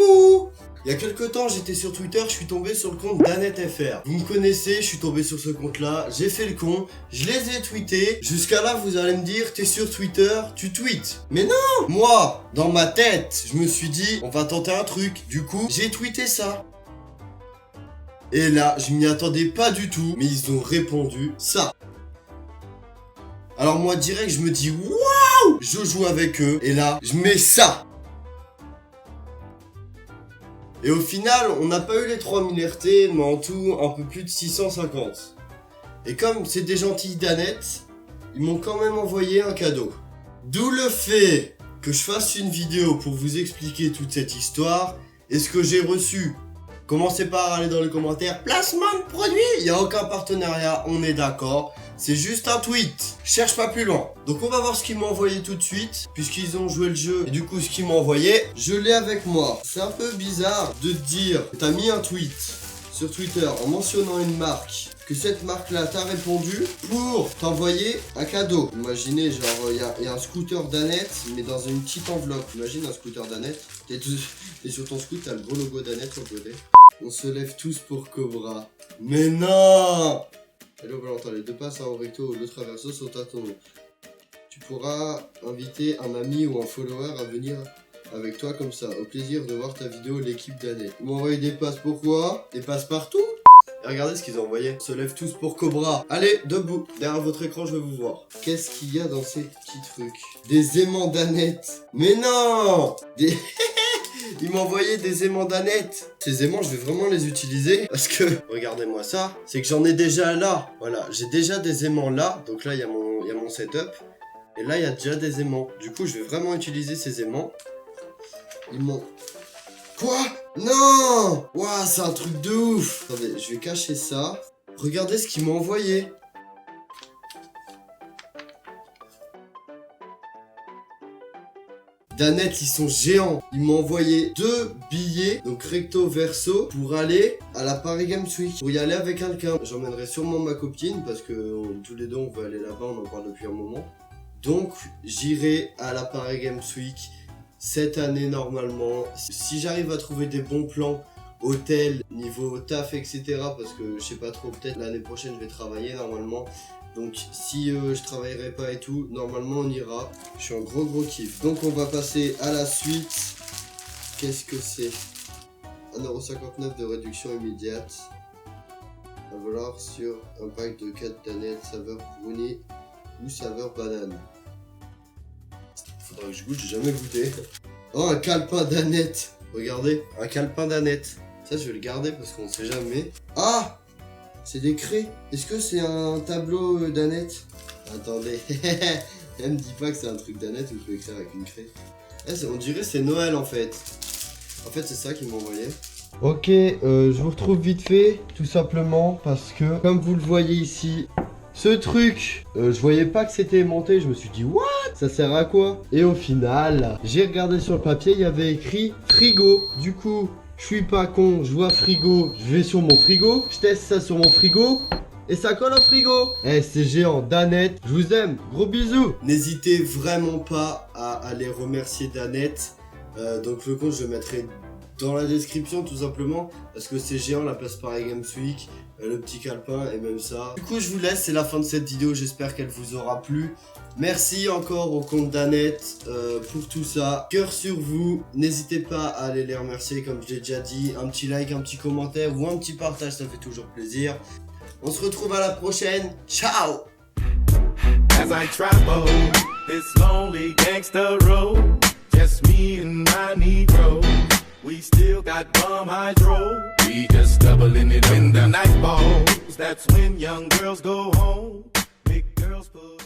Coucou! Il y a quelques temps, j'étais sur Twitter, je suis tombé sur le compte d'AnetteFR. Vous me connaissez, je suis tombé sur ce compte-là, j'ai fait le con, je les ai tweetés. Jusqu'à là, vous allez me dire, t'es sur Twitter, tu tweets. Mais non! Moi, dans ma tête, je me suis dit, on va tenter un truc. Du coup, j'ai tweeté ça. Et là, je m'y attendais pas du tout, mais ils ont répondu ça. Alors moi, direct, je me dis, waouh! Je joue avec eux, et là, je mets ça. Et au final, on n'a pas eu les 3000 RT, mais en tout, un peu plus de 650. Et comme c'est des gentils d'Annette, ils m'ont quand même envoyé un cadeau. D'où le fait que je fasse une vidéo pour vous expliquer toute cette histoire et ce que j'ai reçu. Commencez par aller dans les commentaires, placement de produit, il n'y a aucun partenariat, on est d'accord. C'est juste un tweet, cherche pas plus loin. Donc on va voir ce qu'ils m'ont envoyé tout de suite, puisqu'ils ont joué le jeu. Et du coup ce qu'ils m'ont envoyé, je l'ai avec moi. C'est un peu bizarre de te dire que t'as mis un tweet sur Twitter en mentionnant une marque, que cette marque là t'a répondu pour t'envoyer un cadeau. Imaginez genre il y a un scooter d'Annette, mais dans une petite enveloppe. Imagine un scooter d'Annette, t'es sur ton scooter, t'as le gros logo d'Annette sur le côté. On se lève tous pour Cobra. Mais non! Hello Valentin, les deux passes au recto ou le traverso sont à ton nom. Tu pourras inviter un ami ou un follower à venir avec toi comme ça. Au plaisir de voir ta vidéo, l'équipe d'Annette. Ils m'ont envoyé des passes pourquoi? Des passes partout? Et regardez ce qu'ils ont envoyé. On se lève tous pour Cobra. Allez, debout. Derrière votre écran, je vais vous voir. Qu'est-ce qu'il y a dans ces petits trucs? Des aimants d'Annette. Mais non! Ils m'ont envoyé des aimants d'Annette. Ces aimants, je vais vraiment les utiliser parce que, regardez-moi ça, c'est que j'en ai déjà là. Voilà, j'ai déjà des aimants là. Donc là, il y a mon setup. Et là, il y a déjà des aimants. Du coup, je vais vraiment utiliser ces aimants. Ils m'ont... Quoi? Non! Waouh, c'est un truc de ouf. Attendez, je vais cacher ça. Regardez ce qu'ils m'ont envoyé. d'Annette, ils sont géants. Ils m'ont envoyé 2 billets, donc recto verso, pour aller à la Paris Games Week. Pour y aller avec quelqu'un. J'emmènerai sûrement ma copine, parce que tous les deux on veut aller là-bas, on en parle depuis un moment. Donc j'irai à la Paris Games Week cette année normalement. Si j'arrive à trouver des bons plans, hôtel, niveau taf, etc. Parce que je sais pas trop, peut-être l'année prochaine je vais travailler normalement. Donc si je travaillerai pas et tout, normalement on ira. Je suis un gros kiff. Donc on va passer à la suite. Qu'est-ce que c'est? 1,59€ de réduction immédiate. À valoir sur un pack de 4 d'Annette saveur brownie ou saveur banane. Faudra que je goûte, j'ai jamais goûté. Oh, un calepin d'Annette. Regardez, un calepin d'Annette. Ça je vais le garder parce qu'on sait jamais. Ah! C'est des craies. Est-ce que c'est un tableau d'Annette? Attendez. Elle me dit pas que c'est un truc d'Annette ou je peux écrire avec une craie. On dirait c'est Noël en fait. En fait c'est ça qu'ils m'ont envoyé. Ok, je vous retrouve vite fait. Tout simplement parce que comme vous le voyez ici, ce truc, je voyais pas que c'était aimanté. Je me suis dit what? Ça sert à quoi? Et au final, j'ai regardé sur le papier, il y avait écrit frigo. Du coup, je suis pas con, je vois frigo, je vais sur mon frigo, je teste ça sur mon frigo et ça colle au frigo. Eh, c'est géant, d'Annette, je vous aime, gros bisous. N'hésitez vraiment pas à aller remercier d'Annette. Donc le compte je le mettrai dans la description tout simplement parce que c'est géant, la place Paris Games Week, le petit calepin et même ça. Du coup je vous laisse, c'est la fin de cette vidéo, j'espère qu'elle vous aura plu. Merci encore au compte d'Annette pour tout ça. Cœur sur vous, n'hésitez pas à aller les remercier comme je l'ai déjà dit. Un petit like, un petit commentaire ou un petit partage, ça fait toujours plaisir. On se retrouve à la prochaine, ciao. As I travel this lonely gangster road, just me and my Negro. We still got bomb hydro. We just doubling it when the night falls. That's when young girls go home. Big girls put